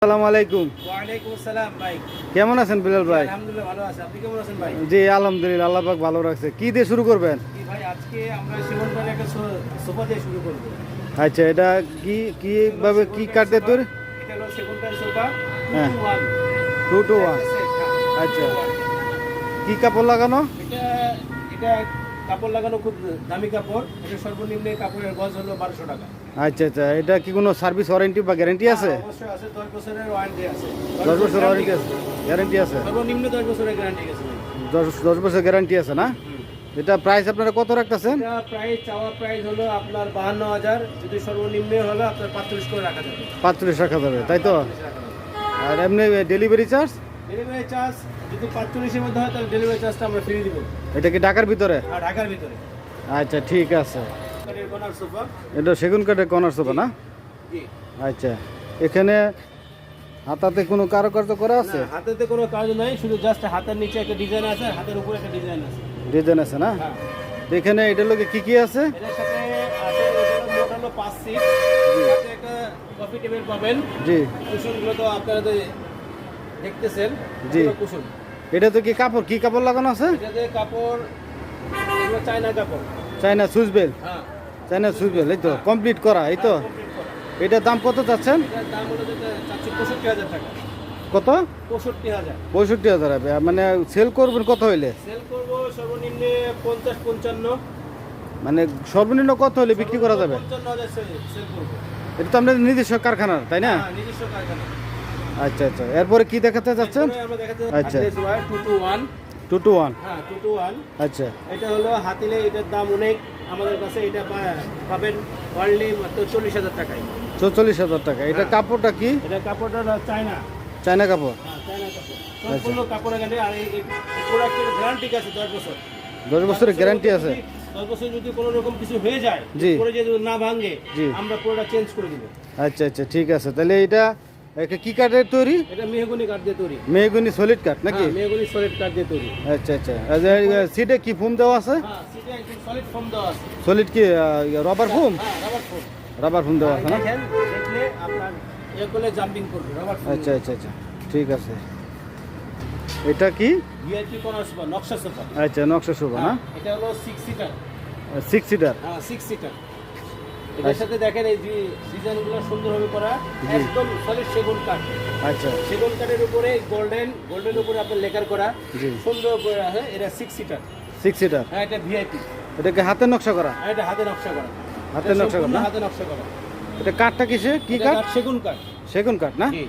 আসসালামু আলাইকুম। ওয়ালাইকুম আসসালাম ভাই। কেমন আছেন বিলাল ভাই? আলহামদুলিল্লাহ ভালো আছি। আপনি কেমন আছেন ভাই? জি আলহামদুলিল্লাহ, আল্লাহ পাক ভালো রাখছে। কি দিয়ে শুরু করবেন? কি ভাই আজকে আমরা সেগুন কাঠের একটা সোফা দিয়ে শুরু করব। আচ্ছা, এটা কিভাবে কি কাঠ দিয়ে তৈরি? এটা হলো সেগুন কাঠের সোফা হ্যাঁ। 2 to 1। 2 to 1। আচ্ছা, কি কাপড় লাগানো? এটা এটা কাপড় লাগানো খুব দামি কাপড়। এটা সর্বনিম্ন কাপড়ের গজ হলো 1200 টাকা। আচ্ছা আচ্ছা, এটা কি কোনো সার্ভিস ওয়ারেন্টি বা গ্যারান্টি আছে? অবশ্যই আছে, 10 বছরের ওয়ারেন্টি আছে। 10 বছর ওয়ারেন্টি আছে, গ্যারান্টি আছে? সর্বনিম্ন 10 বছরের গ্যারান্টি আছে ভাই। 10 বছর গ্যারান্টি আছে না? এটা প্রাইস আপনারা কত রাখতেছেন? এটা চাওয়া প্রাইস হলো আপনার 52,000, যদি সর্বনিম্ন হলো আপনার 45 করে রাখা যাবে। 45 রাখা যাবে, তাই তো? আর এমনি ডেলিভারি চার্জ? ডেলিভারি চার্জ যদি 45 এর মধ্যে হয় তাহলে ডেলিভারি চার্জটা আমরা ফ্রি দিব। এটা কি ঢাকার ভিতরে? আর ঢাকার ভিতরে। আচ্ছা ঠিক আছে। কাঠের কর্নার সোফা। এটা সেগুন কাঠের কর্নার সোফা না? জি। আচ্ছা, এখানে হাতাতে কোনো কারুকার্য করা আছে? না, হাতেতে কোনো কাজ নাই, শুধু জাস্ট হাতের নিচে একটা ডিজাইন আছে আর হাতের উপরে একটা ডিজাইন আছে। ডিজাইন আছে না? হ্যাঁ। এখানে এটার লোকে কি কি আছে? এটার সাথে আছে, এটা মোট হলো 5 সিট। সাথে একটা কফি টেবিল পাবেন। জি কুশনগুলো তো আপনারা তো দেখতেছেন। জি। এগুলো কুশন। এটা তো কি কাপড়, কি কাপড় লাগানো আছে? এটাতে কাপড়, এগুলো চায়না কাপড়। চাইনা সুইচ বেল? হ্যাঁ। চাইনা সুইচ বেল, এই তো কমপ্লিট করা, এই তো? কমপ্লিট করা। এটার দাম কত চাচ্ছেন? এটার দাম হলো যেটা 65,000 টাকা। কত? 65,000। 65,000। মানে সেল করবেন কত হইলে? সেল করব সর্বনিম্ন 50-55। মানে সর্বনিম্ন কত হলে বিক্রি করা যাবে? 55,000 সেল করব। এটা তো আপনাদের নিজস্ব কারখানার, তাই না? হ্যাঁ, নিজস্ব কারখানা। আচ্ছা আচ্ছা, এরপরে কি দেখাতে চাচ্ছেন? এরপরে আমরা দেখাতে আচ্ছা। হাতিলে সোয়ার 2 to 1। 2 to 1। হ্যাঁ, 2 to 1। আচ্ছা এটা হলো হাতিলে, এটার দাম অনেক আমাদের কাছে। এটা পাবেন ওয়ার্ল্ডলি মাত্র 40,000 টাকায়। 44,000 টাকা। এটা হ্যাঁ। কাপড়টা কি? এটা কাপড়টা হলো চায়না। চায়না কাপড়? হ্যাঁ, চায়না কাপড়। সম্পূর্ণ কাপড়ের গ্যারান্টি। আর এই প্রোডাক্টের গ্যারান্টি আছে 10 বছর। 10 বছরের গ্যারান্টি আছে? 10 বছর যদি কোনো রকম কিছু হয়ে যায়, জি। পরে যদি না ভাঙে, জি। আমরা পুরোটা চেঞ্জ করে দিব। আচ্ছা আচ্ছা ঠিক আছে। তাহলে এটা কি কাঠের তৈরি? এটা মেহগনি কাঠ দিয়ে তৈরি। মেহগনি সলিড কাঠ নাকি? হ্যাঁ, মেহগনি সলিড কাঠ দিয়ে তৈরি। আচ্ছা আচ্ছা। সিটে কি ফোম দেওয়া আছে? হ্যাঁ, সিটে একদম সলিড ফোম দেওয়া আছে। সলিড কি রবার ফোম? হ্যাঁ, রাবার ফোম। রাবার ফোম দেওয়া আছে না? দেখেন, দেখলে আপনার করলে জাম্পিং করবে রাবার ফোম। আচ্ছা আচ্ছা আচ্ছা ঠিক আছে। এটা কি? ভিআইপি কর্নার সোফা, নকশা সোফা। আচ্ছা, নকশা শোভা না? এটা হলো 6 সিটার। 6 সিটার? হ্যাঁ, 6 সিটার। এটার সাথে দেখেন এই যে ডিজাইনগুলো সুন্দরভাবে করা, একদম সলিড সেগুন কাঠ। আচ্ছা সেগুন কাঠের উপরে গোল্ডেন উপরে আপনার লেকার করা, জি। সুন্দর করে আছে। এটা 6 সিটার। 6 সিটার। হ্যাঁ, এটা ভিআইপি। এটা কি হাতের নকশা করা? আর এটা হাতে নকশা করা। হাতের এটা নকশা করা সম্পূর্ণ না? হাতে নকশা করা। এটা কাঠটা কিসে, কি এটা কাঠ? কাঠ সেগুন কাঠ। সেগুন কাঠ না? জি।